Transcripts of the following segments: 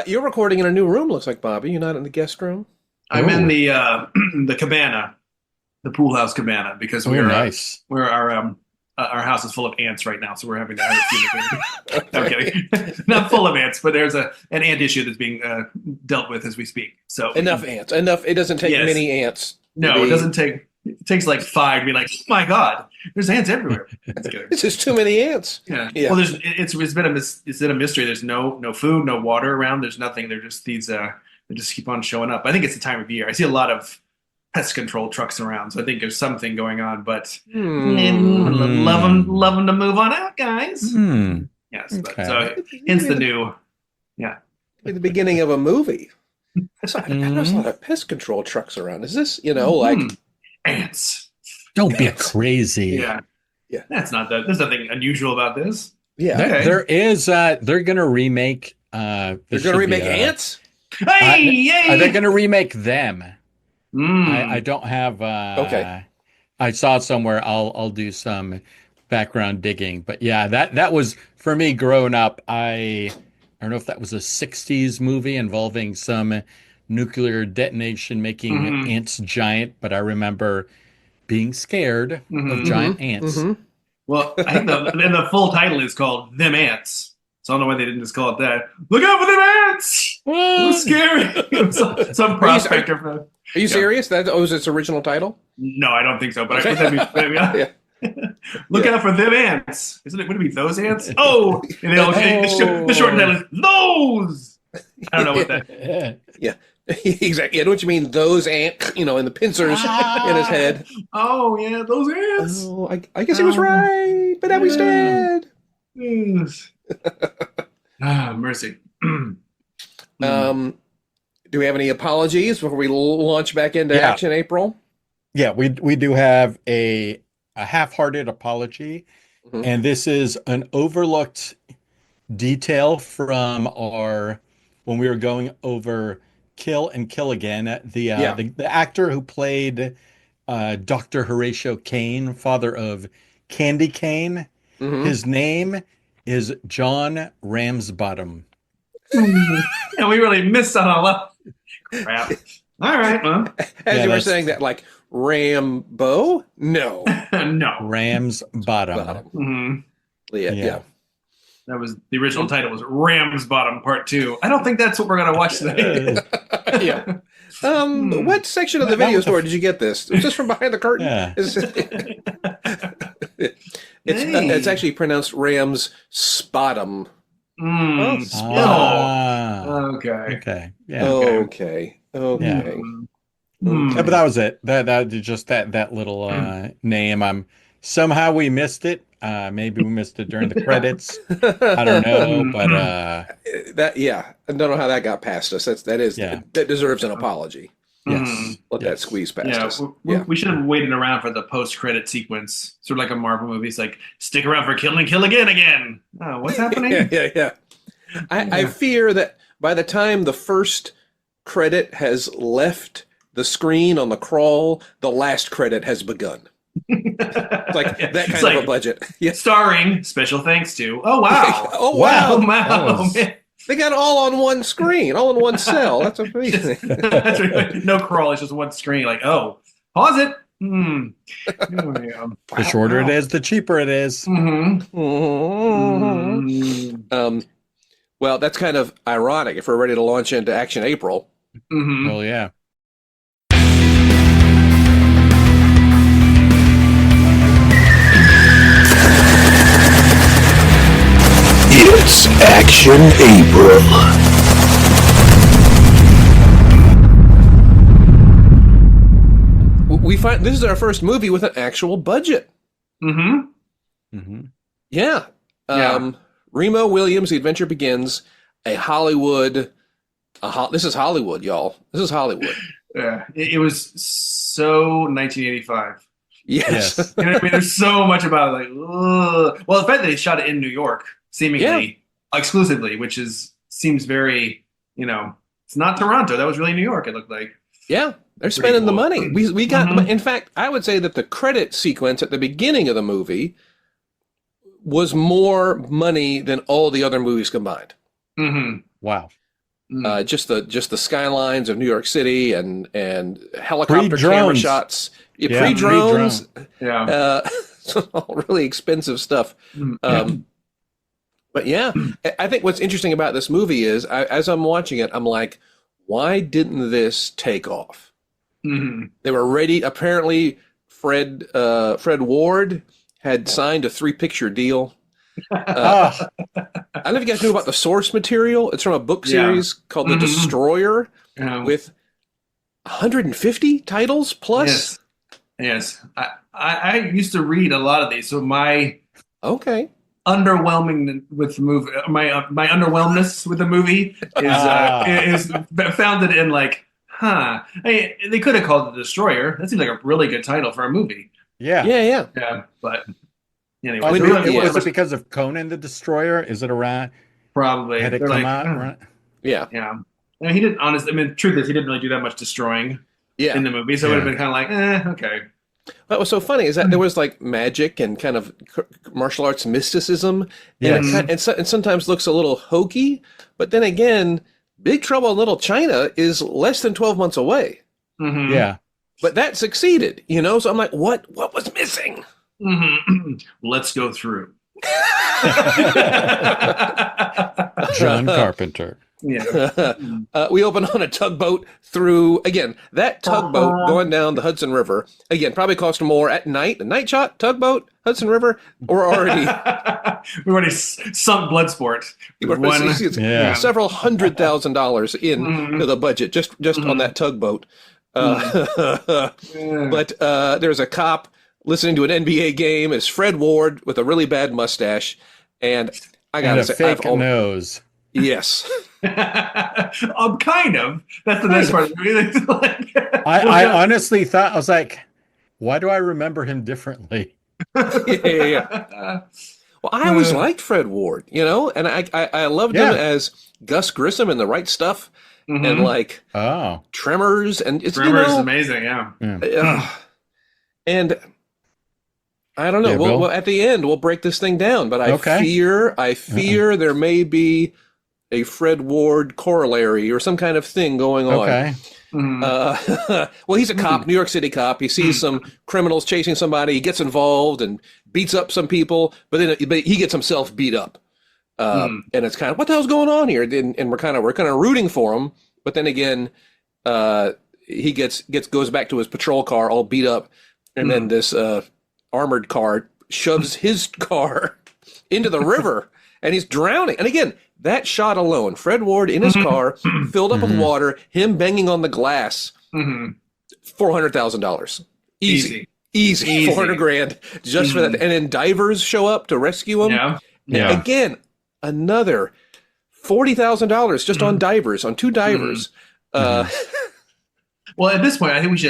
You're recording in a new room, looks like, Bobby. You're not in the guest room? I'm in the the cabana, the pool house cabana, because Oh, nice. we're our house is full of ants right now, so we're having to have a few. No, I'm Okay. kidding. Not full of ants, but there's an ant issue that's being dealt with as we speak. So Enough ants. Enough. It doesn't take Yes. many ants. No, it doesn't take. It takes like five to be like, oh my God, there's ants everywhere. That's good. It's just too many ants. Yeah. Yeah. Well, it's been a mystery. There's no food, no water around. There's nothing. They're just these. They just keep on showing up. I think it's the time of year. I see a lot of pest control trucks around, so I think there's something going on. But love them to move on out, guys. Yes. But, Okay. so hence the new. Yeah. At the beginning of a movie. I noticed a lot of pest control trucks around. Is this, like ants? Don't be crazy. Yeah. Yeah. That's not that. There's nothing unusual about this. yeah. Okay. There is. They're gonna remake. They're gonna remake ants? Hey, They're gonna remake them. I Mm. don't have. Okay. I saw it somewhere. I'll do some background digging. But yeah, that was for me growing up. I don't know if that was a '60s movie involving some nuclear detonation making Mhm. ants giant, but I remember being scared of Mhm. giant ants. Mm-hmm. Well, I think the full title is called Them Ants. So I don't know why they didn't just call it that. Look out for them ants! It was scary. Some prospector. Are you serious? That was its original title? No, I don't think so. But Okay. yeah. Look out for them ants. Isn't it? Would it be those ants? Oh, and the short title is those. I don't know what that. Yeah. Exactly. I know what you mean. Those ant, and the pincers in his head. Oh yeah, those ants. Oh, I guess he was right, but now he's dead. Yes. Mercy. Do we have any apologies before we launch back into Yeah. Action April? Yeah, we do have a half-hearted apology, Mhm. and this is an overlooked detail from our when we were going over Kill and Kill Again. Yeah. The actor who played Dr. Horatio Kane, father of Candy Kane, Mhm. his name is John Ramsbottom. And we really missed on all that. Crap. All right, well, As Yeah, you were that's- saying that, like Rambo? No. no. Ramsbottom. Bottom. Mhm. Yeah. That was the original title was Ram's Bottom Part 2. I don't think that's what we're gonna watch today. Yeah. What section of the That video was a- store did you get this? Was this from behind the curtain? Yeah. It's actually pronounced Ram's Spottom. Mm. Ah, Okay. okay. Yeah. Okay. Okay. Mm. Yeah, but that was it. That just that little name. Somehow we missed it. Maybe we missed it during the credits. I don't know, but I don't know how that got past us. Yeah. That deserves an apology. yes. Mm. Let that Yes. squeeze past Yeah, us. we should have waited around for the post-credit sequence, sort of like a Marvel movie. It's like, stick around for Kill and Kill again. Oh, what's happening? Yeah. I fear that by the time the first credit has left the screen on the crawl, the last credit has begun. Like that kind of a budget. Yes. Starring special thanks to. Oh wow! Oh wow! Wow! was- Man. They got all on one screen, all in one cell. That's amazing. That's right. No crawl. It's just one screen. Like, oh, pause it. The shorter it is, the cheaper it is. Mm-hmm. Well, that's kind of ironic if we're ready to launch into Action April. Mm-hmm. Oh yeah. It's Action April. We find this is our first movie with an actual budget. Mm-hmm. hmm Yeah. Yeah. Remo Williams, The Adventure Begins, a Hollywood. This is Hollywood, y'all. This is Hollywood. Yeah. It was so 1985. Yes. Yes. You know what I mean? There's so much about it. Like, ugh. Well, the fact that they shot it in New York, seemingly exclusively, which seems very, it's not Toronto. That was really New York. It looked like. Yeah. They're Pretty spending the cool. money. We got. Mhm. In fact, I would say that the credit sequence at the beginning of the movie was more money than all the other movies combined. Mm-hmm. Wow. Just the skylines of New York City and helicopter camera Pre-drones. shots. Yeah, Pre-drones. Yeah. All really expensive stuff. But yeah, I think what's interesting about this movie is, as I'm watching it, I'm like, why didn't this take off? They were ready. Apparently, Fred Ward had signed a 3-picture deal. I don't know if you guys knew about the source material. It's from a book series called The Destroyer with 150 titles plus. Yes. I used to read a lot of these, so my underwhelming with the movie, my underwhelmness with the movie is founded in like, they could have called it The Destroyer. That seems like a really good title for a movie. Yeah. But anyway, was it because of Conan the Destroyer? Is it around? Probably Had it They're come like, out? Right? Yeah. And he didn't honestly. I mean, the truth is, he didn't really do that much destroying in the movie, so it would have been kind of like, okay. What was so funny is that there was like magic and kind of martial arts mysticism, and sometimes looks a little hokey. But then again, Big Trouble in Little China is less than 12 months away. Yeah, but that succeeded, So I'm like, what was missing? Let's go through. John Carpenter. Yeah. We open on a tugboat through, again, that tugboat going down the Hudson River. Again, probably cost more at night. A night shot, tugboat, Hudson River, or already... We've already sunk Bloodsport. Several $100,000 into the budget just on that tugboat. But there's a cop listening to an NBA game. It's Fred Ward with a really bad mustache. And I got to say... fake nose. Yes. Kind of. That's the best part of the movie. I honestly thought, I was like, why do I remember him differently? Yeah. Well, I always liked Fred Ward, and I loved him as Gus Grissom in The Right Stuff and like Tremors. And it's Tremors is amazing, and I don't know. Yeah, well, at the end, we'll break this thing down, but I fear there may be a Fred Ward corollary or some kind of thing going on. Okay. Well, he's a cop, New York City cop. He sees some criminals chasing somebody. He gets involved and beats up some people, but he gets himself beat up. And it's kind of, what the hell's going on here? And we're kind of rooting for him. But then again, he goes back to his patrol car all beat up, and then this armored car shoves his car into the river, and he's drowning. And again, that shot alone, Fred Ward in his car, filled up with water, him banging on the glass, $400,000. Easy. $400,000 just for that. And then divers show up to rescue him. Yeah. Again, another $40,000 just on divers, on 2 divers. Well, at this point, I think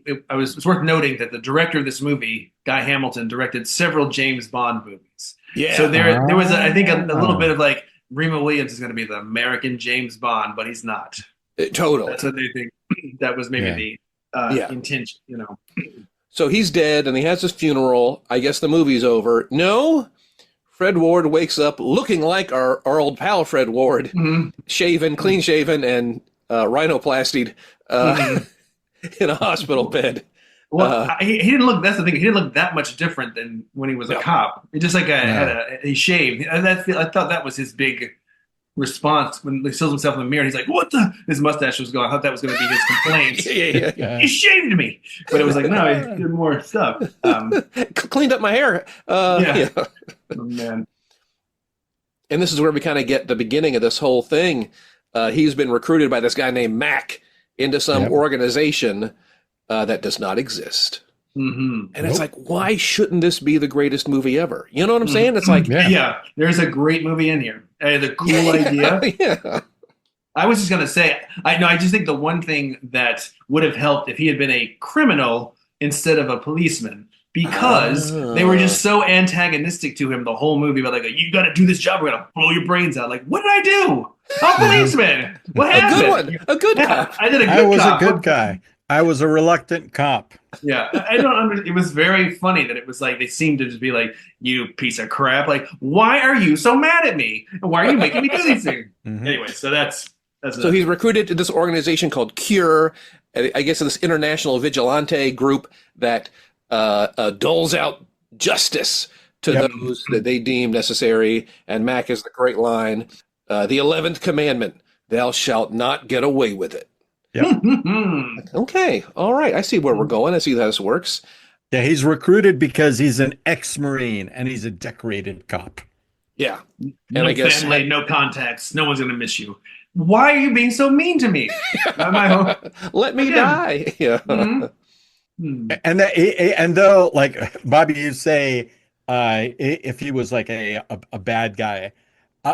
it's worth noting that the director of this movie, Guy Hamilton, directed several James Bond movies. Yeah. So there was, I think, a little bit of like, Remo Williams is going to be the American James Bond, but he's not. Totally. That's what they think. That was maybe the intention, So he's dead, and he has his funeral. I guess the movie's over. No, Fred Ward wakes up looking like our old pal Fred Ward, shaven, clean shaven, and rhinoplastied in a hospital bed. Well, he didn't look. That's the thing. He didn't look that much different than when he was a cop. He just like he shaved. And I thought that was his big response when he sees himself in the mirror. And he's like, "What the?" His mustache was going. I thought that was going to be his complaint. He shaved me, but it was like, no, he did more stuff. Cleaned up my hair. Oh man. And this is where we kind of get the beginning of this whole thing. He's been recruited by this guy named Mac into some organization that does not exist. And it's like, why shouldn't this be the greatest movie ever? You know what I'm saying? It's like, there's a great movie in here. The cool idea. I was just going to say, I just think the one thing that would have helped if he had been a criminal instead of a policeman, because they were just so antagonistic to him the whole movie. But like, you got to do this job. We're going to blow your brains out. Like, what did I do? I'm a policeman. What happened? A good one. A good cop. I did a good cop. A good guy. I was a reluctant cop. Yeah, I don't understand. It was very funny that it was like they seemed to just be like, "You piece of crap! Like, why are you so mad at me? And why are you making me do these things?" Anyway, so that's So he's recruited to this organization called Cure. I guess this international vigilante group that doles out justice to those that they deem necessary. And Mac has the great line, the 11th commandment, thou shalt not get away with it. Yep. Okay. All right. I see where we're going. I see how this works. Yeah, he's recruited because he's an ex-Marine and he's a decorated cop. Yeah. No And I guess family, no contacts. No one's going to miss you. Why are you being so mean to me? let me die. Yeah. And though, like Bobby, you say, if he was like a bad guy,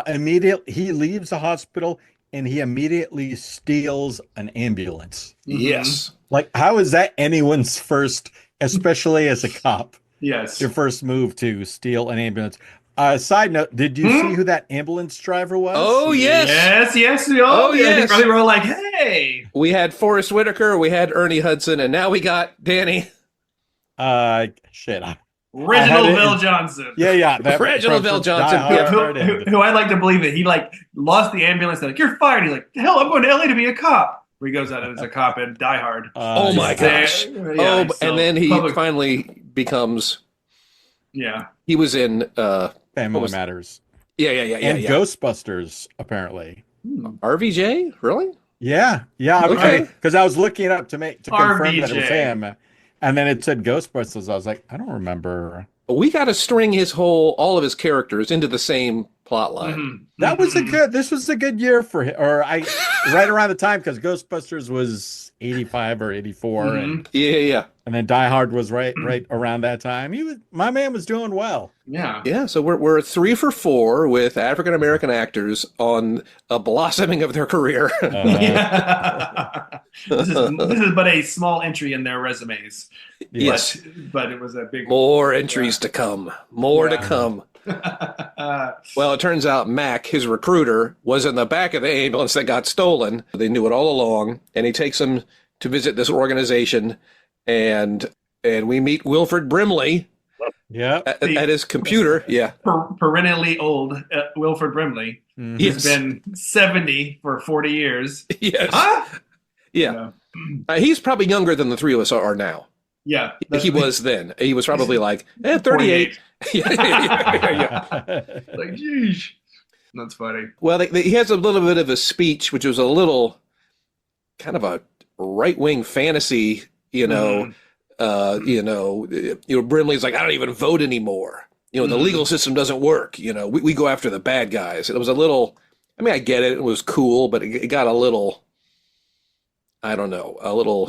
immediately he leaves the hospital and he immediately steals an ambulance. Yes. Like, how is that anyone's first, especially as a cop? Yes. Your first move to steal an ambulance. Side note, did you see who that ambulance driver was? Oh, yes. Yes. Oh, yes. They were all like, hey. We had Forrest Whitaker, we had Ernie Hudson, and now we got Danny. Shit. Reginald Bell Johnson. Yeah. Reginald Bell Johnson. Who I like to believe that he like lost the ambulance. They're like, you're fired. He's like, hell, I'm going to LA to be a cop. Where he goes out as a cop in Die Hard. Oh my gosh. Yeah, and then he finally becomes. Yeah. He was in Family Matters. Yeah. And Ghostbusters, apparently. RVJ? Really? Yeah. Okay. Because I was looking it up to confirm RVJ. that it was him. And then it said Ghostbusters. I was like, I don't remember. We got to string all of his characters into the same plot line. That was this was a good year for him, right around the time, because Ghostbusters was 85 or 84. And then Die Hard was right around that time. My man was doing well. Yeah. So we're 3 for 4 with African American actors on a blossoming of their career. This is but a small entry in their resumes. Yes, but it was a big. More entries to come. More to come. Well, it turns out Mac, his recruiter, was in the back of the ambulance that got stolen. They knew it all along, and he takes them to visit this organization, and we meet Wilford Brimley. Yeah, at his computer. Yeah, perennially old Wilford Brimley. He's been 70 for 40 years. Yes. Huh? Yeah. He's probably younger than the three of us are now. Yeah. He was then. He was probably like 38. Yeah. Like, geez. That's funny. Well, he has a little bit of a speech, which was a little kind of a right-wing fantasy, Brimley's like, I don't even vote anymore. The legal system doesn't work. We go after the bad guys. It was a little, I get it. It was cool, but it got a little, I don't know, a little.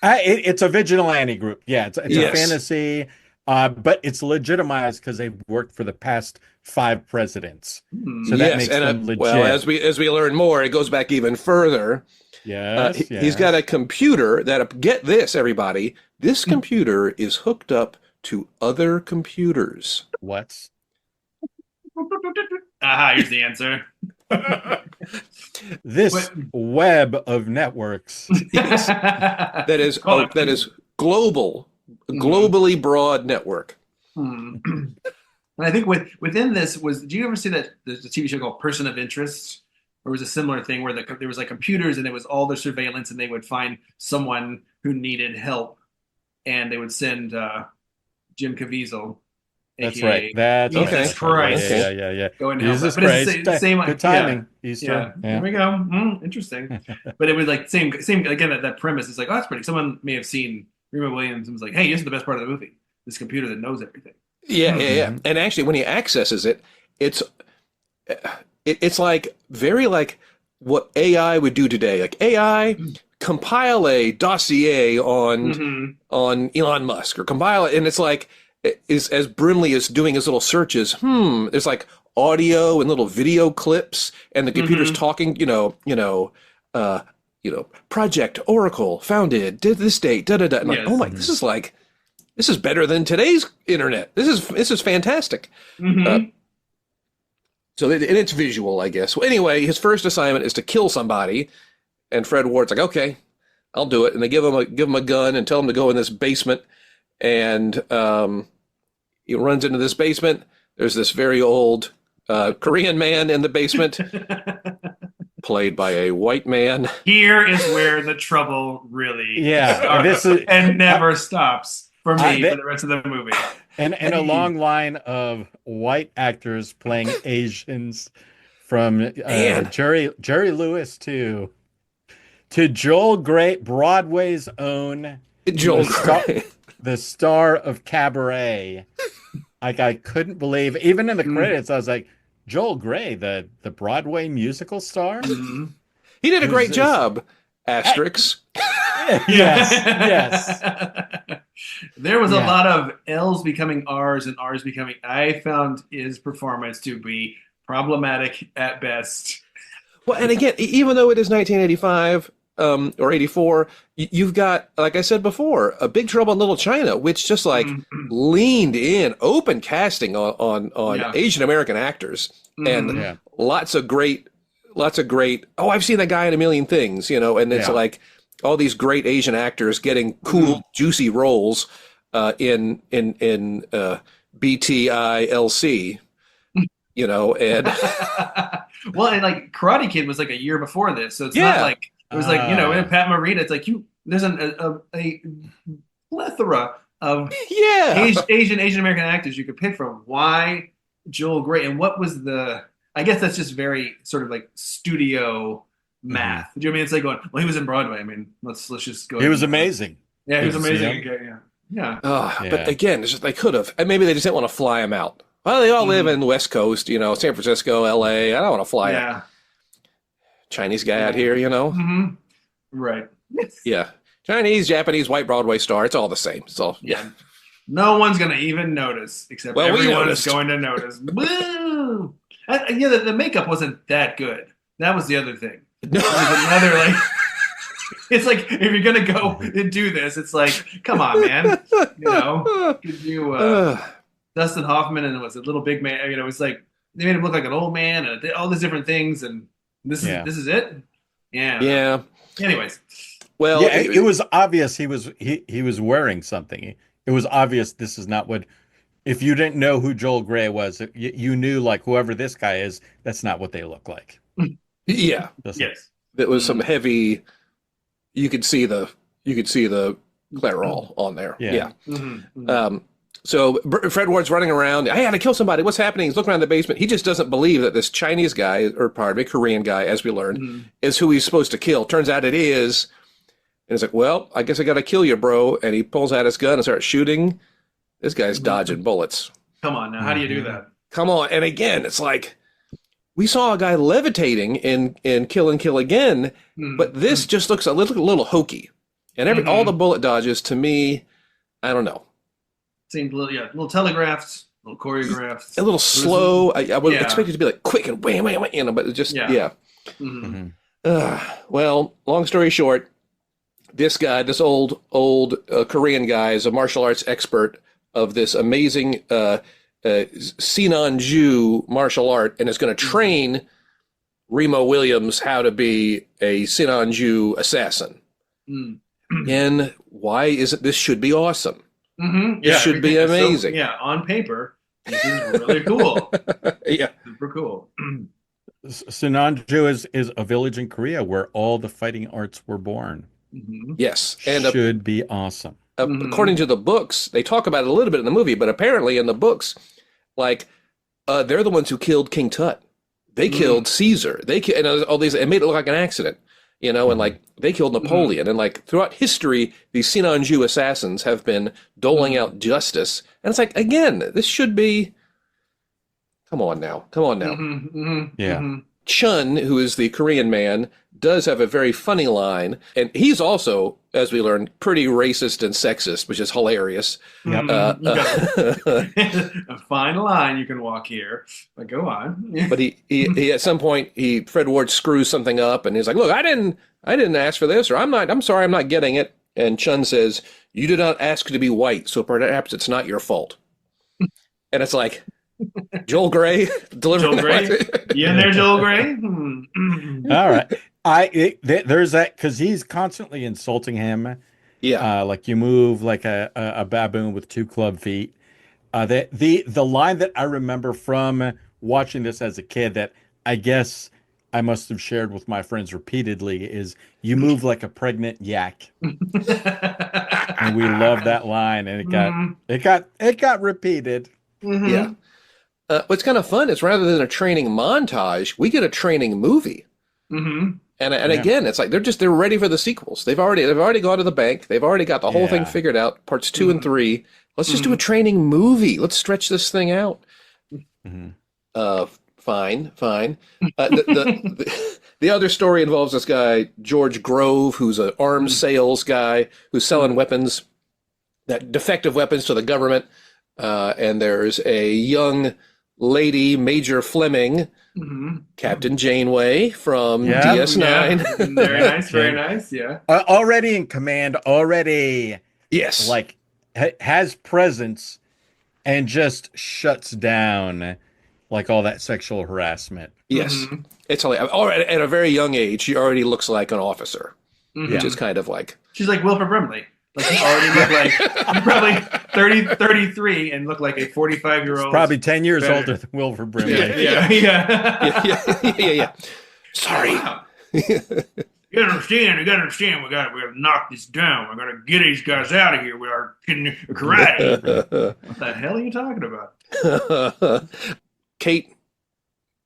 It's a vigilante group. Yeah, it's a fantasy, but it's legitimized because they've worked for the past 5 presidents. So that makes them legit. Well, as we learn more, it goes back even further. Yes. He's got a computer that, get this, everybody, this computer is hooked up to other computers. What? Here's the answer. This web of networks. Yes. That is global, globally broad network. And I think within this do you ever see that there's a TV show called Person of Interest? Or was a similar thing where there was like computers and it was all their surveillance, and they would find someone who needed help, and they would send Jim Caviezel. That's AKA, right. That's Jesus Christ. Yeah. Go and help. Jesus But Christ. it's the same. Good timing. Easter. Yeah. There we go. Interesting. But it was like same again. That premise is like, oh, that's pretty. Someone may have seen Remo Williams and was like, hey, this is the best part of the movie. This computer that knows everything. Yeah. And actually, when he accesses it, it's like very like what AI would do today. Like AI compile a dossier on Elon Musk, or compile it, and it's like as Brimley is doing his little searches. There's like audio and little video clips, and the computer's talking. Project Oracle founded did this date. Da da da. And like, oh my, this is better than today's internet. This is fantastic. So it's visual, I guess. Well, anyway, his first assignment is to kill somebody, and Fred Ward's like, "Okay, I'll do it." And they give him a gun and tell him to go in this basement. And he runs into this basement. There's this very old Korean man in the basement, played by a white man. Here is where the trouble really Yeah, starts this is and never stops for me they- for the rest of the movie. and a long line of white actors playing Asians, from Man. Jerry Lewis to Joel Gray, Broadway's own Joel star, Gray. the star of Cabaret. Like, I couldn't believe, even in the credits, I was like, Joel Gray, the Broadway musical star. Mhm. He did a great Who's- job. Asterix. Yes. There was a Yeah. lot of L's becoming R's and R's becoming. I found his performance to be problematic at best. Well, and again, even though it is 1985 or 84, you've got, like I said before, a Big Trouble in Little China, which just like leaned in, open casting on Yeah. Asian American actors, and Mhm. Yeah. lots of great. Oh, I've seen that guy in a million things, and it's Yeah. like all these great Asian actors getting cool, juicy roles in BTILC, and. Well, and like Karate Kid was like a year before this, so it's Yeah. not like it was like Ah. in Pat Morita. It's like there's a plethora of Yeah. Asian American actors you could pick from. Why Joel Gray? And what was the? I guess that's just very sort of like studio math. Do you know what I mean? It's like going, well, he was in Broadway. I mean, let's just go. He was amazing. Yeah, he was Did you see amazing. him? Okay, yeah. But Yeah. again, it's just they could have. And maybe they just didn't want to fly him out. Well, they all live in the West Coast, San Francisco, LA. I don't want to fly a Yeah. Chinese guy out here, hmm Right. Yeah. Chinese, Japanese, white Broadway star. It's all the same. So, yeah. No one's going to even notice, except Well, we everyone is noticed. going to notice. Woo! Yeah, the makeup wasn't that good. That was the other thing. It was another, like, it's like, if you're going to go and do this, it's like, come on, man. Could you, Dustin Hoffman and it was a little big man, it's like, they made him look like an old man and all these different things. And this is it? Yeah. Yeah. Anyways. Well, Yeah, it was obvious he was wearing something. It was obvious this is not what. If you didn't know who Joel Gray was, you knew, like, whoever this guy is, that's not what they look like. yeah. Yes. There was some heavy. You could see the Clairol on there. Yeah. Mm-hmm. So Fred Ward's running around. I had to kill somebody. What's happening? He's looking around the basement. He just doesn't believe that this Chinese guy, or pardon me, Korean guy, as we learned, is who he's supposed to kill. Turns out it is. And he's like, well, I guess I got to kill you, bro. And he pulls out his gun and starts shooting. This guy's dodging bullets. Come on now. How do you do that? Come on. And again, it's like, we saw a guy levitating in Kill and Kill Again, but this just looks a little hokey. And all the bullet dodges, to me, I don't know. Seemed a little telegraphed, a little choreographed. A little slow. I would Yeah. expect it to be like quick and wham, wham, wham, but it just, yeah. Mhm. Well, long story short, this guy, this old Korean guy, is a martial arts expert of this amazing Sinanju martial art, and is going to train Remo Williams how to be a Sinanju assassin. And why isn't this should be awesome? It should be everything is amazing. on paper, this is really cool. Yeah. Super cool. Sinanju is a village in Korea where all the fighting arts were born. Yes. And Should be awesome. according to the books, they talk about it a little bit in the movie, but apparently in the books, like, they're the ones who killed King Tut. They killed Caesar. And all these, it made it look like an accident, and like they killed Napoleon. And like throughout history, these Sinanju assassins have been doling out justice. And it's like, again, this should be, come on now. Yeah. Chun, who is the Korean man, does have a very funny line, and he's also, as we learned, pretty racist and sexist, which is hilarious. Yep. A fine line you can walk here, but go on. But he at some point Fred Ward screws something up, and he's like, "Look, I didn't ask for this, or I'm sorry, I'm not getting it." And Chun says, "You did not ask to be white, so perhaps it's not your fault." And it's like, Joel Gray delivering. Joel Gray? You in there, Joel Gray? All right. There's that, because he's constantly insulting him. Yeah. Like, you move like a baboon with 2 club feet. The line that I remember from watching this as a kid that I guess I must have shared with my friends repeatedly is "You move like a pregnant yak," and we love that line, and it got repeated. Mhm. Yeah. What's kind of fun is rather than a training montage, we get a training movie. Mhm. And Yeah. again, it's like they're ready for the sequels. They've already gone to the bank. They've already got the whole thing Yeah. figured out. Parts 2 and 3. Let's just do a training movie. Let's stretch this thing out. Mhm. Fine. The other story involves this guy George Grove, who's an arms sales guy who's selling weapons, that defective weapons to the government. And there's a young lady, Major Fleming, Mhm. Captain Janeway from Yeah. DS9. Yeah. Very nice. Very nice. Yeah. Already in command, already Yes. like has presence, and just shuts down like all that sexual harassment. Yes. Mhm. It's only at a very young age, she already looks like an officer, Mhm. which is kind of like She's like Wilford Brimley. Like you already look like you're probably 33 and look like a 45-year-old. Probably 10 years better. older than Wilford Brimley. yeah. Sorry. Wow. You gotta understand. We gotta knock this down. We're gonna get these guys out of here with our karate. What the hell are you talking about? Kate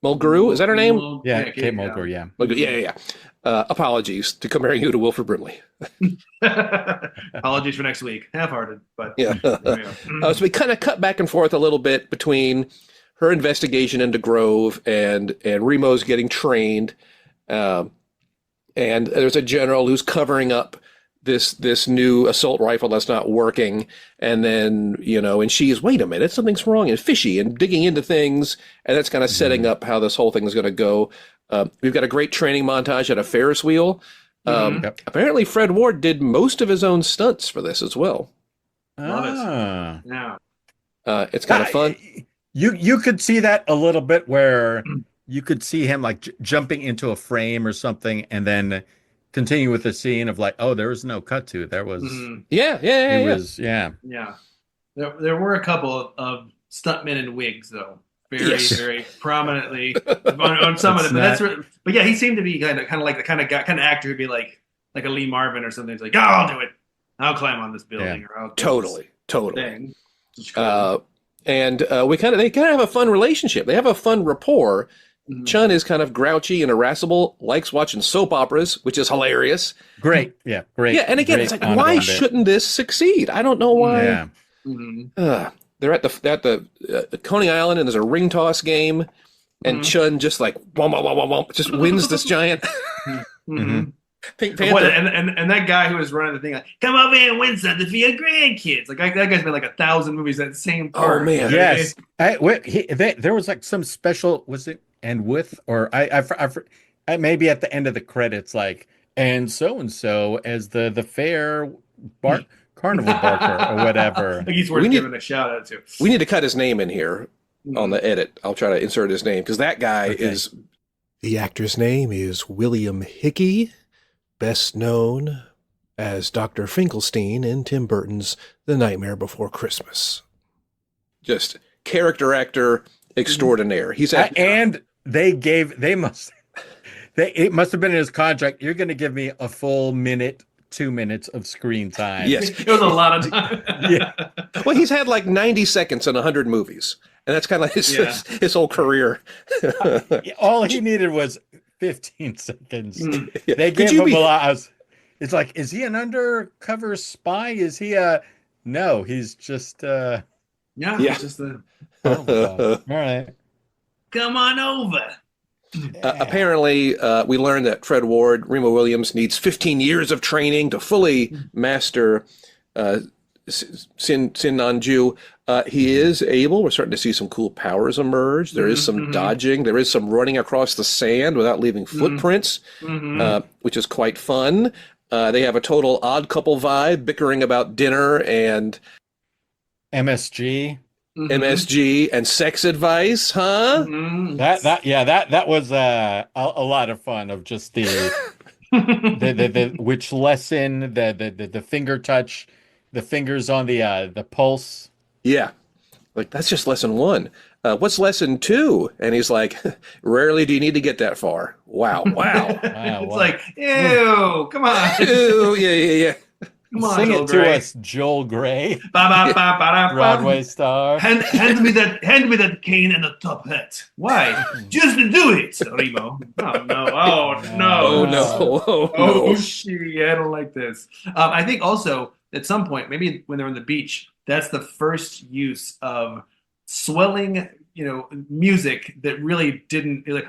Mulgrew, is that her name? Yeah, Kate Mulgrew, yeah. Yeah. Apologies to comparing you to Wilford Brimley. Apologies for next week. Half-hearted, but Yeah. yeah. So we kind of cut back and forth a little bit between her investigation into Grove and Remo's getting trained. And there's a general who's covering up this new assault rifle that's not working. And then, and she's, wait a minute, something's wrong and fishy and digging into things. And that's kind of setting up how this whole thing is going to go. We've got a great training montage at a Ferris wheel. Yep. Apparently Fred Ward did most of his own stunts for this as well. Love it. Ah. Yeah. It's kind of fun. You could see that a little bit where you could see him like jumping into a frame or something and then continue with the scene of like, oh, there was no cut to. There was, Mhm. Yeah. Yeah. There were a couple of stuntmen in wigs, though. Very, Yes. very prominently on some of them. But yeah, he seemed to be kind of like the kind of actor who'd be like a Lee Marvin or something. He's like, oh, I'll do it. I'll climb on this building, or I'll do Totally. this thing. It's cool. And they kind of have a fun relationship. They have a fun rapport. Mhm. Chun is kind of grouchy and irascible, likes watching soap operas, which is hilarious. great. Yeah, great. Yeah, and again, great it's like, on why Bond. shouldn't this succeed? I don't know why. Yeah. Mhm. They're at the Coney Island, and there's a ring toss game, and Chun just like just wins this giant Mhm. Pink What, Panther. and that guy who was running the thing, like, come over here and win something for your grandkids. Like that guy's been like 1,000 movies that same part. Oh, man. Yes. There was like some special, was it and with, or I maybe at the end of the credits, like, and so as the fair carnival barker or whatever. Like he's worth giving a shout out to. We need to cut his name in here on the edit. I'll try to insert his name because that guy is. The actor's name is William Hickey, best known as Dr. Finkelstein in Tim Burton's The Nightmare Before Christmas. Just character actor extraordinaire. He's at, And it must have been in his contract. You're going to give me a full 2 minutes of screen time. Yes. It was a lot of time. Yeah. Well, he's had like 90 seconds in 100 movies. And that's kind of like his whole career. All he needed was 15 seconds. Yeah. They gave Could you him be- a lot. It's like, is he an undercover spy? Is he no, he's just Yeah. Yeah. It's just the all right. come on over. Apparently, we learned that Fred Ward, Remo Williams, needs 15 years of training to fully master Sin Nanju. He is able. We're starting to see some cool powers emerge. There is some dodging. There is some running across the sand without leaving footprints, which is quite fun. They have a total odd couple vibe, bickering about dinner and MSG. MSG and sex advice, huh? That was a lot of fun of just the which lesson, the finger touch, the fingers on the pulse. Yeah. Like, that's just lesson one. what's lesson 2? And he's like, rarely do you need to get that far. Wow. It's like, ew, come on. Ew, yeah. Come on, Sing Joel it to Grey. us, Joel Gray, Ba-ba-ba-ba-da-ba. Broadway star. Hand me that cane and the top hat. Why? Just to do it, Remo. Oh no! Oh no! Oh no! Oh no! shit! I don't like this. I think also at some point, maybe when they're on the beach, that's the first use of swelling, music that really didn't like.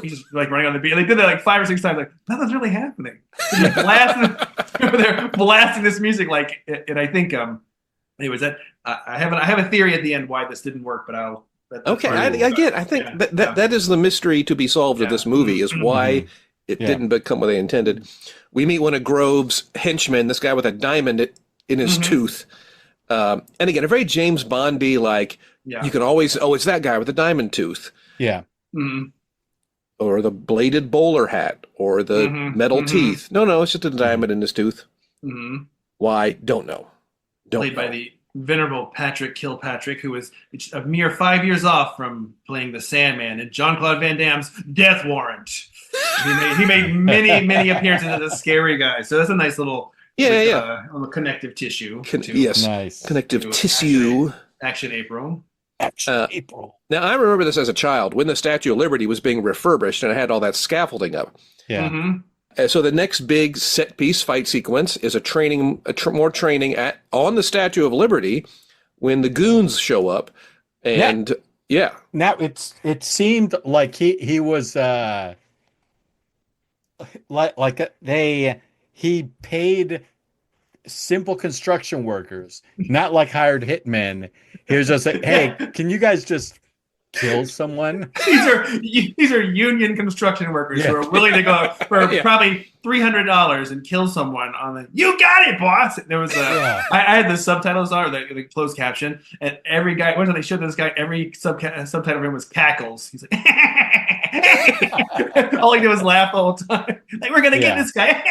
He's like running on the beach. They did that like 5 or 6 times. Like nothing's really happening. They're blasting this music like, and I think anyways, that I have a theory at the end why this didn't work, but I'll. Okay, I think that is the mystery to be solved of this movie is why it didn't become what they intended. We meet one of Grove's henchmen, this guy with a diamond in his tooth. And again, a very James Bondy, like, you can always, it's that guy with the diamond tooth. Yeah. Or the bladed bowler hat, or the metal teeth. No, it's just a diamond in his tooth. Why? Don't know. Played by the venerable Patrick Kilpatrick, who was a mere 5 years off from playing the Sandman in Jean-Claude Van Damme's Death Warrant. He made many appearances as a scary guy. So that's a nice little little connective tissue. Yes, nice connective tissue. Action April. April. Now I remember this as a child when the Statue of Liberty was being refurbished and it had all that scaffolding up. Yeah. So the next big set piece fight sequence is more training on the Statue of Liberty when the goons show up, and Now it seemed like he was he paid simple construction workers, not like hired hitmen. He was just like, hey, can you guys just kill someone? These are union construction workers who are willing to go for probably $300 and kill someone on the. You got it, boss. There was I had the subtitles on, or the closed caption, and every guy. When they showed this guy, every subtitle for him was cackles. He's like, all he did was laugh the whole time. Like, we're gonna get this guy.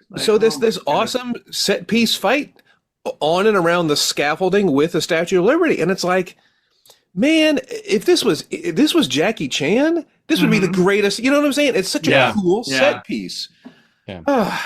Like, so this awesome set piece fight on and around the scaffolding with the Statue of Liberty, and it's like, man, if this was Jackie Chan, this would be the greatest. You know what I'm saying? It's such a cool set piece. Swing on a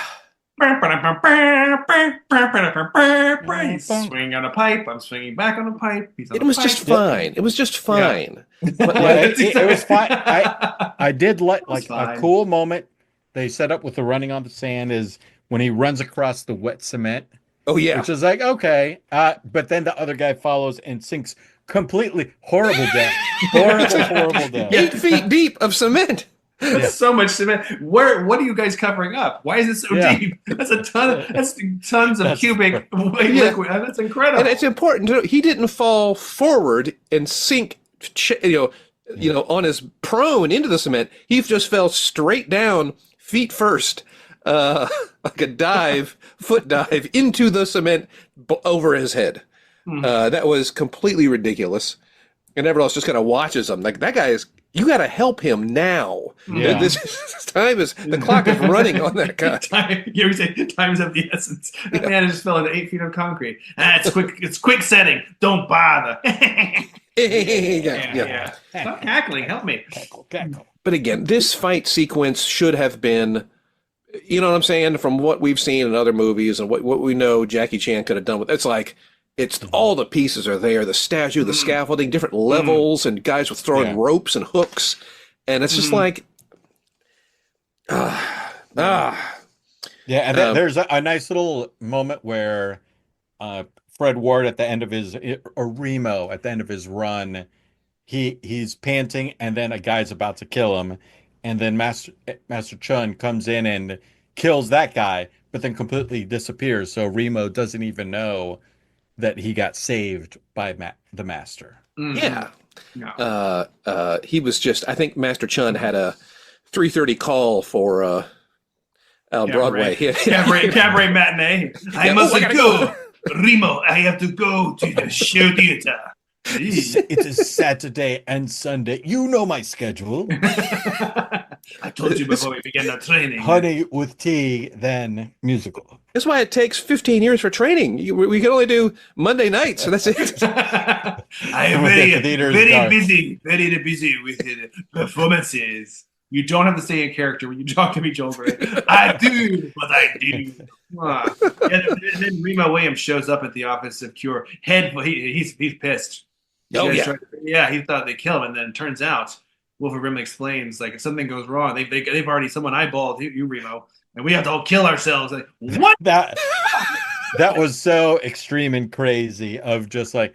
pipe. I'm swinging back on a pipe. It was just fine. It was just fine. But it was fine. I did like a cool moment they set up with the running on the sand is when he runs across the wet cement. Oh yeah, which is like okay, but then the other guy follows and sinks completely. Horrible death. Horrible death. 8 feet deep of cement. That's so much cement. What are you guys covering up? Why is it so deep? That's a ton. That's tons of cubic liquid. That's incredible. And it's important to know he didn't fall forward and sink, on his prone into the cement. He just fell straight down, feet first, like a foot dive into the cement over his head. That was completely ridiculous. And everyone else just kind of watches him. Like, that guy is, you got to help him now. Yeah. This time the clock is running on that guy. You say time's of the essence. That man just fell into 8 feet of concrete. It's quick setting. Don't bother. Yeah. Stop cackling. Help me. Cackle. But again, this fight sequence should have been, you know what I'm saying, from what we've seen in other movies and what we know Jackie Chan could have done with it. It's like, all the pieces are there, the statue, the scaffolding, different levels, and guys with throwing ropes and hooks. And it's just like, Yeah, and there's a nice little moment where Fred Ward at the end of or Remo at the end of his run, he's panting, and then a guy's about to kill him, and then Master Chun comes in and kills that guy, but then completely disappears. So Remo doesn't even know that he got saved by the master. Yeah. He was just, I think Master Chun had a 3:30 call for Broadway. Cabaret matinee. I must go. Remo, I have to go to the show theater. It is Saturday and Sunday. You know my schedule. I told you before we began the training. Honey with tea, then musical. That's why it takes 15 years for training. We can only do Monday nights, so that's it. I am The theater's very dark. busy with the performances. You don't have to stay in character when you talk to me, Joel Gray. I do, but I do. And then Remo Williams shows up at the office of Cure. He's pissed. Oh, yeah. He thought they killed him, and then it turns out Wilford Brimley explains, like, if something goes wrong, they've already someone eyeballed you, Remo, and we have to all kill ourselves. Like, what? That was so extreme and crazy. Of just like,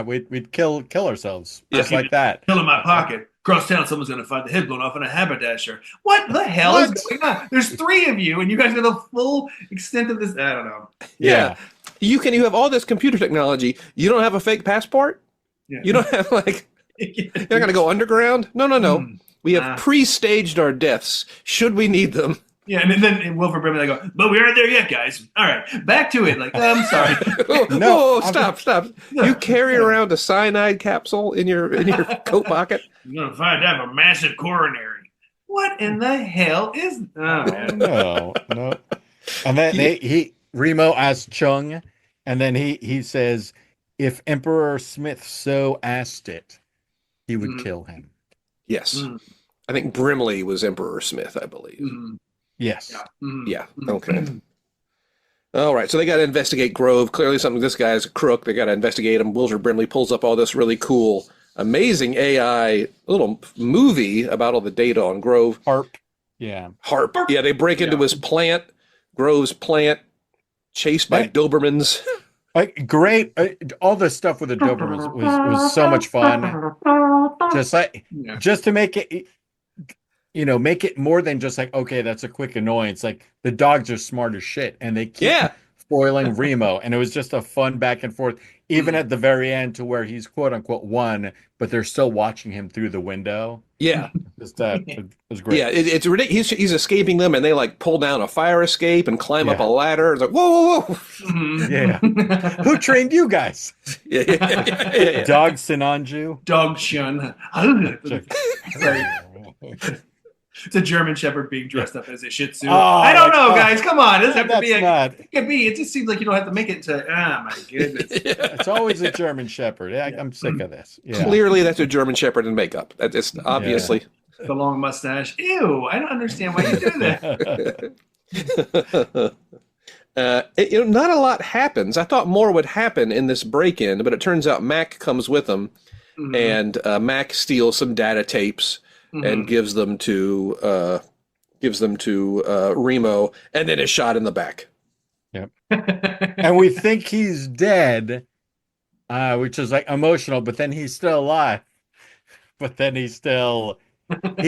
we'd kill ourselves just like that. Kill in my pocket. Across town, someone's going to find the head blown off in a haberdasher. What the hell is going on? There's 3 of you, and you guys know the full extent of this. I don't know. Yeah. You have all this computer technology. You don't have a fake passport? Yeah. You don't have, like, you're not going to go underground? No. We have pre-staged our deaths, should we need them. Yeah, and then Wilford Brimley, they go, but we aren't there yet, guys. All right, back to it. Like, I'm sorry. Stop. You carry around a cyanide capsule in your coat pocket? You're going to find out a massive coronary. What in the hell is... Oh, man. No. And then Remo asks Chung, and then he says, if Emperor Smith so asked it, he would kill him. Yes. I think Brimley was Emperor Smith, I believe. Yes. Yeah. Okay. All right. So they got to investigate Grove. Clearly this guy is a crook. They got to investigate him. Wilford Brimley pulls up all this really cool, amazing AI little movie about all the data on Grove. Harp. Yeah. Yeah. They break into his plant, Grove's plant, chased by Dobermans. Great. All the stuff with the Dobermans was so much fun. Just to make it, make it more than just like, okay, that's a quick annoyance. Like, the dogs are smart as shit, and they keep spoiling Remo, and it was just a fun back and forth, even at the very end, to where he's quote unquote won, but they're still watching him through the window. Yeah, it was great. Yeah, it's ridiculous. He's escaping them, and they like pull down a fire escape and climb up a ladder. It's like, whoa. Yeah, who trained you guys? Yeah. Dog Sinanju. Dog Shun. It's a German Shepherd being dressed up as a Shih Tzu. I don't know, guys. Come on. It doesn't have to be it could be. It just seems like you don't have to make it to. Oh my goodness. It's always a German Shepherd. I'm sick of this. Yeah. Clearly, that's a German Shepherd in makeup. That is obviously the long mustache. Ew! I don't understand why you do that. Not a lot happens. I thought more would happen in this break-in, but it turns out Mac comes with them, and Mac steals some data tapes. And gives them to Remo, and then is shot in the back. Yep. And we think he's dead, which is like emotional, but then he's still alive. But then he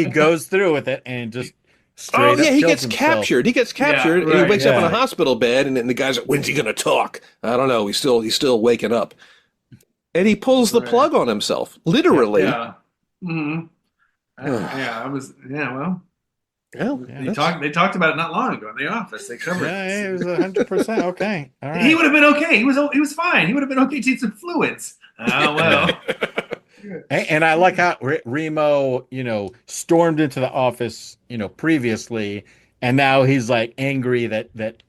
goes through with it and just straight up he kills gets himself. captured. He gets captured. And he wakes up in a hospital bed, and then the guy's like, "When's he gonna talk?" I don't know. He's still waking up, and he pulls the plug on himself, literally. Yeah. They talked about it not long ago in the office. They covered it. Yeah, it was 100% okay. All right. He would have been okay. He was fine. He would have been okay to eat some fluids. Oh well. And I like how Remo, stormed into the office, previously, and now he's like angry that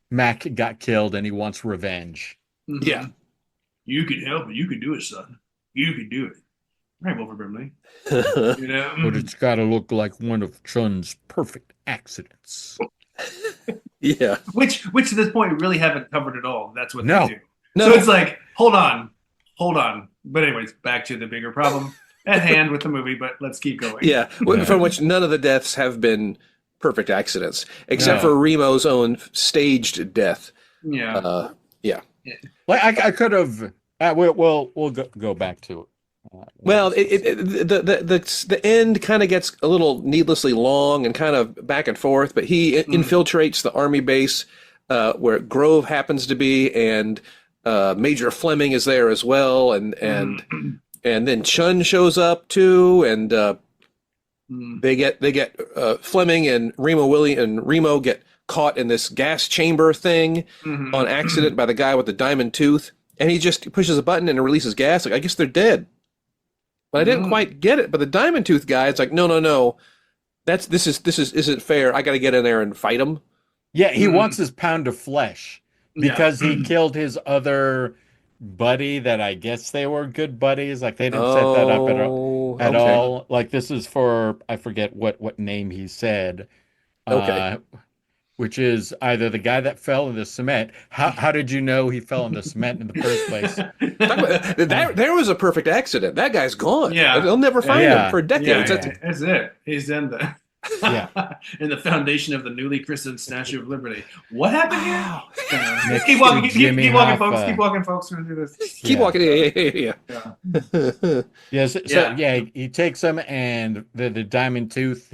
Mac got killed and he wants revenge. Yeah. You can help it. You can do it, son. You can do it. Right, Wilford Brimley. But it's got to look like one of Chun's perfect accidents. Yeah. Which to this point we really haven't covered at all. That's what they do. No. So it's like, hold on. But anyways, back to the bigger problem at hand with the movie, but let's keep going. Yeah. From which none of the deaths have been perfect accidents, except for Remo's own staged death. Yeah. Like I could have. We'll go back to it. Well, the end kind of gets a little needlessly long and kind of back and forth, but he infiltrates the army base where Grove happens to be, and Major Fleming is there as well, and then Chun shows up too, and they get Fleming and Remo get caught in this gas chamber thing on accident by the guy with the diamond tooth, and he just pushes a button and it releases gas. Like, I guess they're dead. But I didn't quite get it. But the diamond tooth guy, it's like, no. This isn't fair. I got to get in there and fight him. Yeah, he wants his pound of flesh Yeah. because he killed his other buddy that I guess they were good buddies. Like they didn't set that up Oh, at okay. all. Like this is for I forget what name he said. Okay. Uh which is either the guy that fell in the cement. How did you know he fell in the cement in the first place? Talk about, there was a perfect accident. That guy's gone. Yeah. They'll never find him Yeah. for decades. Yeah, that's it. He's in the Yeah. in the foundation of the newly christened Statue of Liberty. What happened here? Wow. Next Keep to walking, Jimmy keep walking, Hoffa. folks. Keep walking, folks. We're gonna do this. Keep Yeah. walking. Yeah. Yeah. Yes. So Yeah. yeah, he takes him and the diamond tooth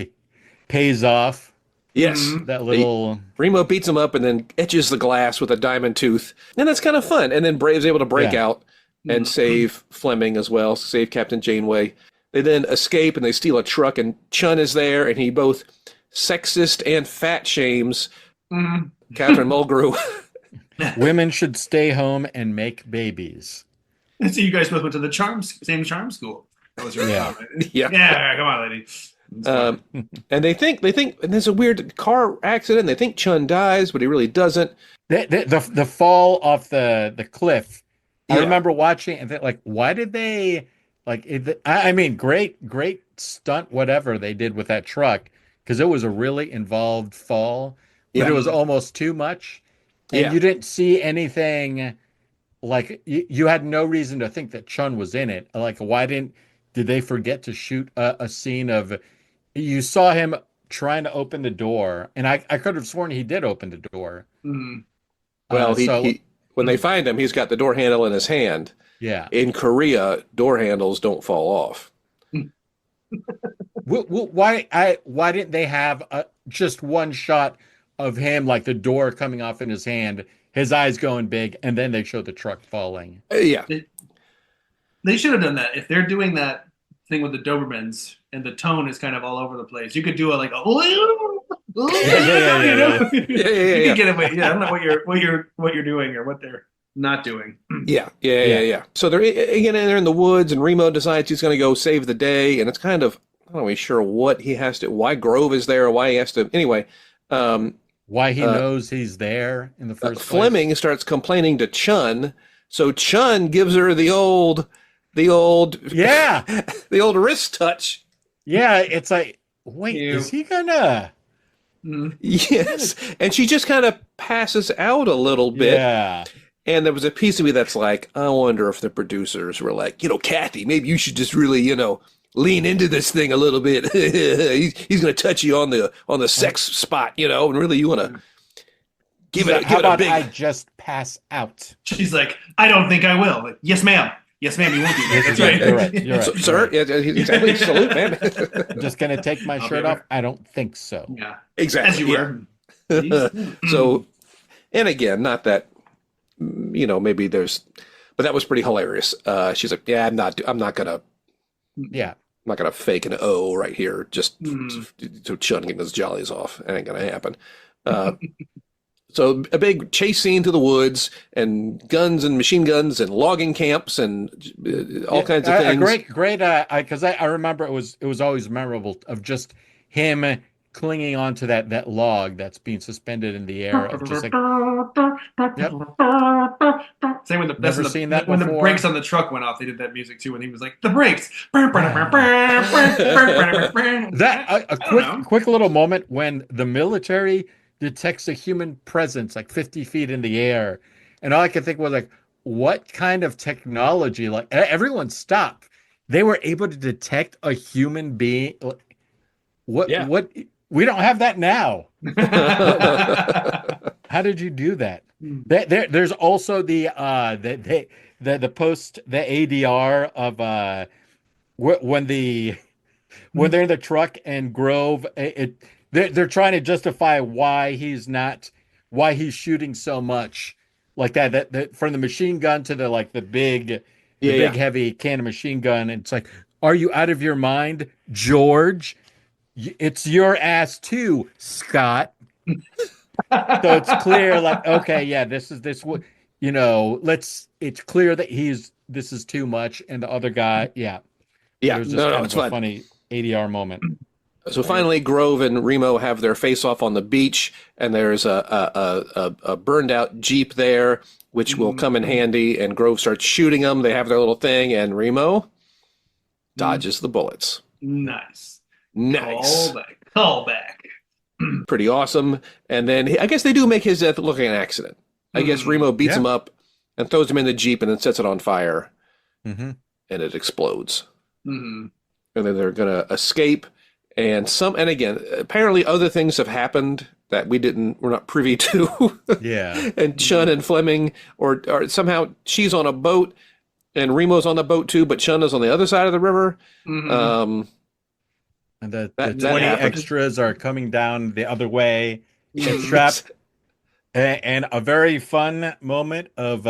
pays off Yes. Mhm. that little. Remo beats him up and then etches the glass with a diamond tooth. And that's kind of fun. And then Brave's able to break Yeah. out and Mhm. save Fleming as well, save Captain Janeway. They then escape and they steal a truck, and Chun is there, and he both sexist and fat shames Mhm. Catherine Mulgrew. Women should stay home and make babies. So you guys both went to the same charm school. That was your Yeah. comment. Yeah. Yeah, come on, lady. It's fine. And they think, and there's a weird car accident. They think Chun dies, but he really doesn't. The fall off the cliff. I Yeah. remember watching and think like, why did they like? I mean, great stunt, whatever they did with that truck, because it was a really involved fall, but Yeah. it was almost too much, and Yeah. you didn't see anything. Like you had no reason to think that Chun was in it. Like, did they forget to shoot a scene of? You saw him trying to open the door, and I could have sworn he did open the door. Mhm. Well, So when they find him, he's got the door handle in his hand. yeah. In Korea, door handles don't fall off. Why didn't they have just one shot of him, like the door coming off in his hand, his eyes going big, and then they show the truck falling? Yeah. They should have done that. If they're doing that thing with the Dobermans and the tone is kind of all over the place, you could do a Yeah. you know? Yeah. You can get away. Yeah, I don't know what you're doing or what they're not doing. Yeah. So they're in the woods, and Remo decides he's going to go save the day, and it's kind of I'm not really sure what he has to, why Grove is there, why he has to. Anyway, Why he knows he's there in the first place? Fleming starts complaining to Chun, so Chun gives her the old Yeah. the old wrist touch. Yeah. It's like, wait, Ew. is he gonna? Mhm. Yes, and she just kind of passes out a little bit. Yeah. And there was a piece of me that's like, I wonder if the producers were like, Kathy, maybe you should just really, lean into this thing a little bit. he's going to touch you on the sex spot, and really you want to give it How a about big. I just pass out? She's like, I don't think I will. Like, yes, ma'am. Yes, ma'am. You won't do that. That's right. You're right. You're right. So, sir, yeah, exactly. Salute, man. I'm just gonna take my I'll shirt be off. I don't think so. Yeah. Exactly. As you yeah. were. So, and again, not that, maybe there's, but that was pretty hilarious. She's like, yeah, I'm not gonna Yeah. fake an O right here just Mm. to Chun getting his jollies off. It ain't gonna happen. So a big chase scene to the woods and guns and machine guns and logging camps and all kinds of things. Great. Because I remember it was always memorable of just him clinging onto that log that's being suspended in the air. Of just like, yep. Same with Never seen that when the before. brakes on the truck went off. They did that music too when he was like, the brakes. That a quick little moment when the military detects a human presence like 50 feet in the air, and all I could think was like, what kind of technology? Like everyone stopped. They were able to detect a human being. What? Yeah. What? We don't have that now. How did you do that? There's also the post the ADR of when they're in the truck and Grove they're trying to justify why he's shooting so much like that from the machine gun to the big heavy can of machine gun, and it's like, are you out of your mind, George? It's your ass too, Scott. So it's clear, like, okay, yeah, this it's clear that this is too much, and the other guy, yeah. Yeah, It was just no, kind it's of a fun. funny ADR moment. So finally, Grove and Remo have their face-off on the beach, and there's a burned-out Jeep there, which will come in handy, and Grove starts shooting them. They have their little thing, and Remo dodges the bullets. Nice. Callback. Pretty awesome. And then I guess they do make his death look like an accident. I guess Remo beats him up and throws him in the Jeep and then sets it on fire, and it explodes. And then they're going to escape. And again, apparently other things have happened that we're not privy to. Yeah. And Chun and Fleming, or somehow she's on a boat and Remo's on the boat too, but Chun is on the other side of the river. And the 20 extras are coming down the other way. Get trapped. And a very fun moment of,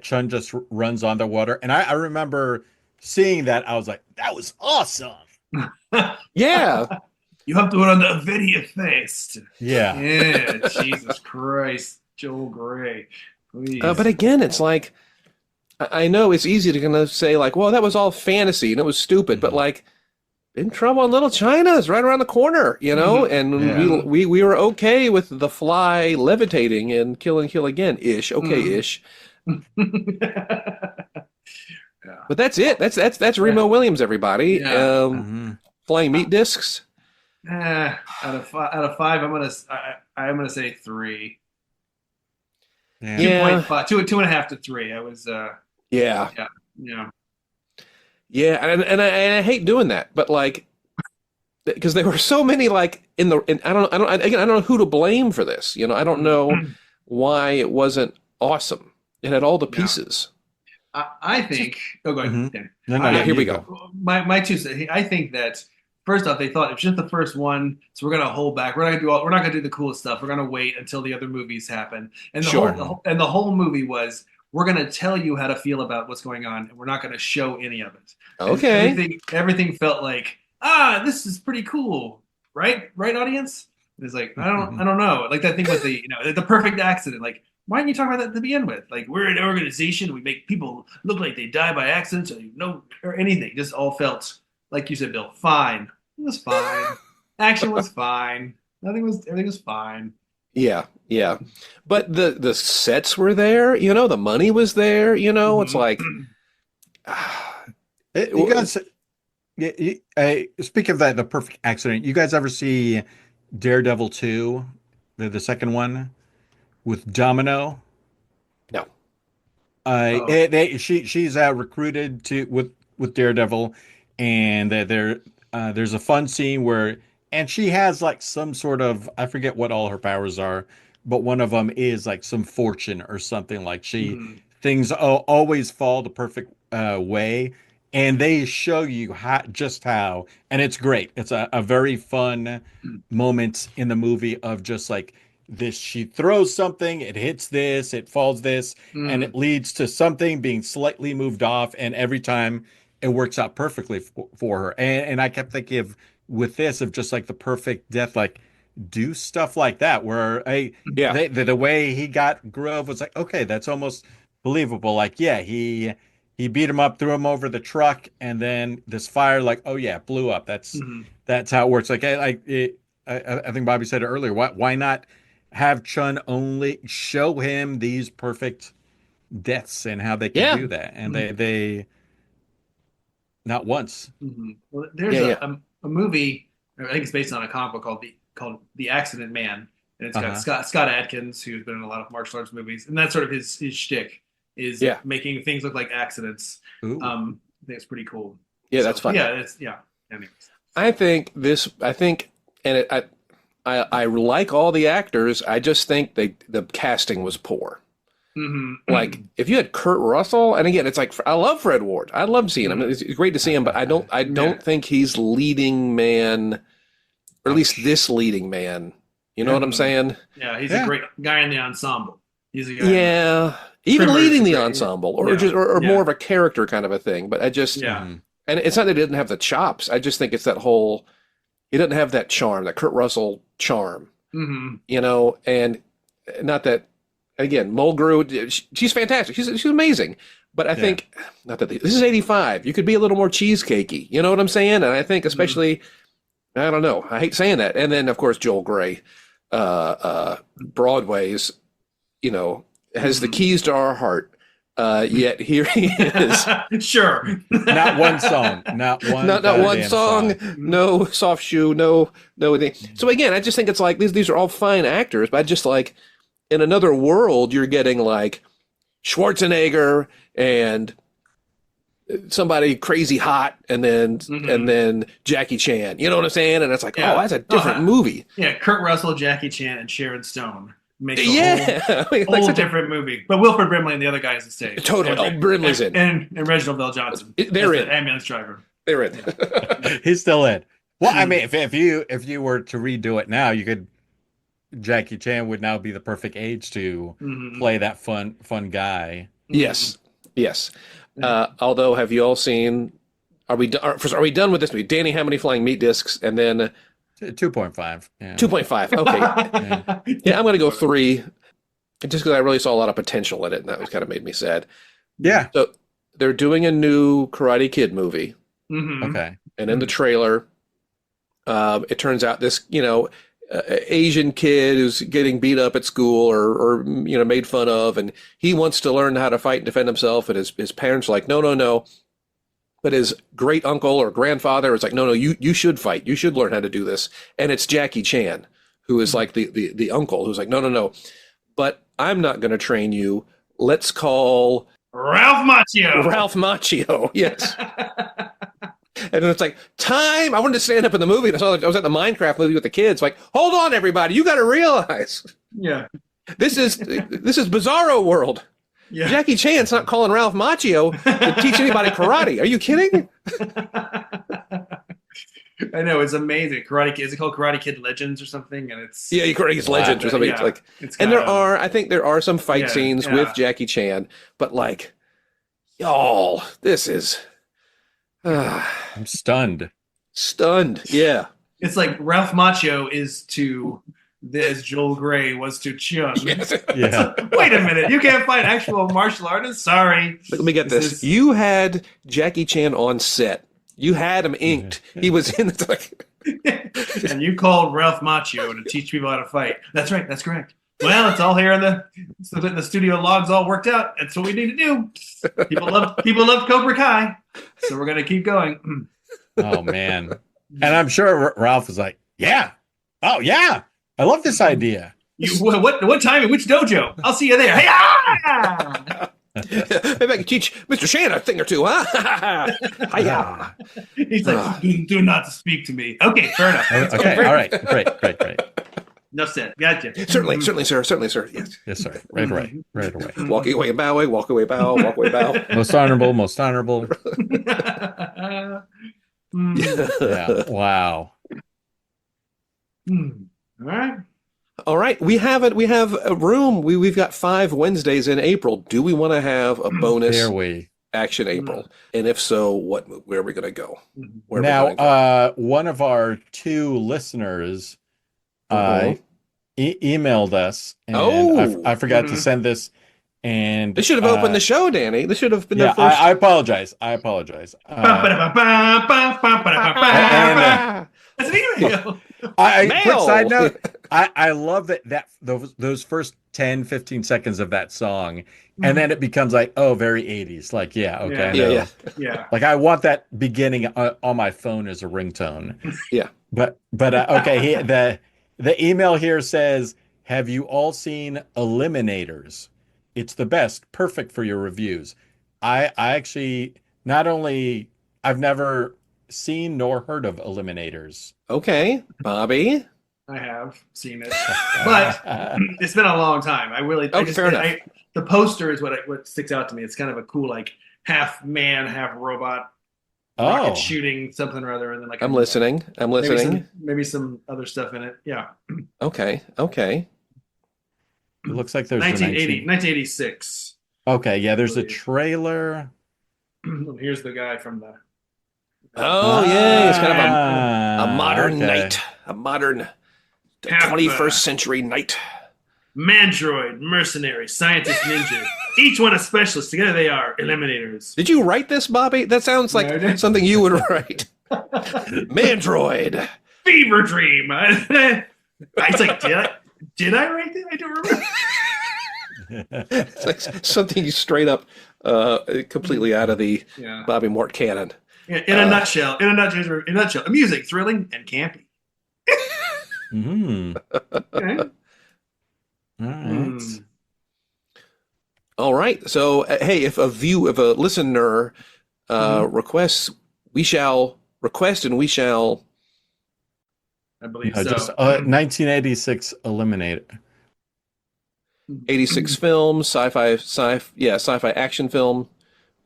Chun just runs on the water. And I remember seeing that. I was like, that was awesome. Yeah. You have to put on the video face. Yeah. Yeah, Jesus Christ. Joel Grey. Please. But again, it's like, I know it's easy to kind of say like, well, that was all fantasy and it was stupid, but like, Big Trouble in Little China is right around the corner, and we were okay with the fly levitating and Kill and Kill Again ish, okay-ish. But that's it. That's Remo Williams, everybody. Flying meat discs. Out of five, I'm gonna say 3. 2.5, 2.5 to 3. I was Yeah. Yeah, and I hate doing that, but like, because there were so many like I don't know who to blame for this. I don't know why it wasn't awesome. It had all the pieces. I think. Oh, go ahead. Dan. No, here we go. My two cents. I think that first off, they thought it's just the first one, so we're gonna hold back. We're not gonna do the coolest stuff. We're gonna wait until the other movies happen. And the whole movie was, we're going to tell you how to feel about what's going on, and we're not going to show any of it. Okay. Everything felt like, this is pretty cool, right? Right, audience? And it's like, I don't know. Like that thing with the perfect accident. Like, why didn't you talk about that to begin with? Like, we're an organization. We make people look like they die by accident, or anything. Just all felt, like you said, Bill, fine. It was fine. Action was fine. Everything was fine. Yeah. But the sets were there, the money was there, it's like you guys, speak of that, the perfect accident. You guys ever see Daredevil 2, the second one with Domino? No. She's recruited with Daredevil, and there's a fun scene where, and she has like some sort of, I forget what all her powers are, but one of them is like some fortune or something. Like things always fall the perfect way, and they show you how, and it's great. It's a very fun moment in the movie of just like this. She throws something, it hits this, it falls this, and it leads to something being slightly moved off, and every time it works out perfectly for her. And I kept thinking with this of just like the perfect death, like do stuff like that where the way he got Grove was like, okay, that's almost believable. Like, he beat him up, threw him over the truck, and then this fire, like, blew up. That's how it works. Like, I think Bobby said it earlier. Why not have Chun only show him these perfect deaths and how they can do that? And they not once. Well, there's a movie, I think it's based on a comic book called The Accident Man, and it's got Scott Adkins, who's been in a lot of martial arts movies, and that's sort of his shtick is making things look like accidents. I think it's pretty cool. Yeah, that's fun. Anyways. I like all the actors. I just think the casting was poor. Like if you had Kurt Russell, and again, it's like, I love Fred Ward. I love seeing him. It's great to see him, but I don't think he's leading man, or at least this leading man. You know what I'm saying? Yeah, he's a great guy in the ensemble. He's a guy. Yeah, even leading the ensemble, or more of a character kind of a thing. But I just and it's not that he didn't have the chops. I just think it's that whole, he doesn't have that charm, that Kurt Russell charm. And not that. Again, Mulgrew, she's fantastic. She's amazing. But I think, not that this is 85. You could be a little more cheesecakey. You know what I'm saying? And I think especially I don't know. I hate saying that. And then, of course, Joel Grey, Broadway's, has the keys to our heart. Yet here he is. Sure. Not one song. Not one. Not one song. No soft shoe. No. So again, I just think it's like these are all fine actors, but I just like in another world, you're getting like Schwarzenegger and somebody crazy hot, and then Jackie Chan. You know what I'm saying? And it's like, oh, that's a different movie. Yeah, Kurt Russell, Jackie Chan, and Sharon Stone makes a whole different movie. But Wilford Brimley and the other guys that stay. Totally. Brimley's in. And Reginald Bell Johnson. They're in. The ambulance driver. They're in. He's still in. Well, I mean, if you were to redo it now, you could. Jackie Chan would now be the perfect age to play that fun guy. Yes. Although, have you all seen? Are we done with this movie? Danny, how many flying meat discs? And then 2.5. Yeah. 2.5. Okay. Yeah, I'm going to go 3, just because I really saw a lot of potential in it, and that was kind of made me sad. Yeah. So they're doing a new Karate Kid movie. Okay. And in the trailer, it turns out this, Asian kid who's getting beat up at school or made fun of, and he wants to learn how to fight and defend himself, and his parents are like, no. But his great uncle or grandfather is like, no, you should fight. You should learn how to do this. And it's Jackie Chan, who is like the uncle who's like, no. But I'm not going to train you. Let's call Ralph Macchio. Yes. And it's like, time. I wanted to stand up in the movie. And I was at the Minecraft movie with the kids. Like, hold on, everybody. You got to realize. Yeah. This is Bizarro World. Yeah. Jackie Chan's not calling Ralph Macchio to teach anybody karate. Are you kidding? I know, it's amazing. Karate Kid, is it called Karate Kid Legends or something? And it's Karate Kid Legends or something. Yeah, it's and I think there are some fight scenes with Jackie Chan, but like, y'all, this is. I'm stunned. Yeah. It's like Ralph Macchio is to as Joel Grey was to Chung. Yes. Yeah. Wait a minute, you can't find actual martial artists? Sorry. Let me get this. You had Jackie Chan on set. You had him inked. He was in the and you called Ralph Macchio to teach people how to fight. That's right. That's correct. Well, it's all here in the studio logs all worked out. That's what we need to do. People love Cobra Kai, so we're gonna keep going. Oh man, and I'm sure Ralph was like, "Yeah, oh yeah, I love this idea." What time in which dojo? I'll see you there. Hey-ya! Maybe I can teach Mr. Shan a thing or two, huh? Hiya. He's like, do not speak to me. Okay, fair enough. Okay, all right, great. Enough said. Gotcha. Certainly, sir. Yes. Yes, sir. Right away. Walking away and bowing. Walk away, bow. Most honorable. Yeah. Wow. All right. We have a room. We've got 5 Wednesdays in April. Do we want to have a bonus Action April? And if so, where are we going to go? Now, one of our 2 listeners emailed us, and I forgot to send this. And they should have opened the show, Danny. This should have been the first. I apologize. That's an email. Quick side note, I love that those first 10, 15 seconds of that song, and then it becomes like, oh, very 80s. Like, yeah. Like, I want that beginning on my phone as a ringtone. Yeah. But okay, the email here says, have you all seen Eliminators? It's the best, perfect for your reviews. I actually, I've never seen nor heard of Eliminators. Okay, Bobby. I have seen it, but it's been a long time. Fair enough. The poster is what sticks out to me. It's kind of a cool, like, half man, half robot, rocket shooting something or other, and then like I'm listening. Maybe some other stuff in it. Yeah. Okay. It looks like there's 1986. Okay, yeah, there's a trailer. Here's the guy from the. Oh yeah, it's kind of a modern knight, a modern 21st century knight. Mandroid, mercenary, scientist, ninja. Each one a specialist. Together they are Eliminators. Did you write this, Bobby? That sounds like something you would write. Mandroid, fever dream. I was like, did I write that? I don't remember. It's like something you straight up completely out of the Bobby Mort canon. In a nutshell, amusing, thrilling, and campy. Okay. All right. All right. So, hey, if a listener requests, we shall request and we shall. I believe No, so. just 1986 eliminated. 86 film, sci-fi action film.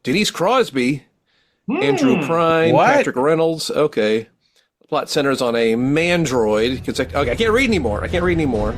Denise Crosby, Andrew Prine, What? Patrick Reynolds. Okay. The plot centers on a mandroid. Okay, I can't read anymore.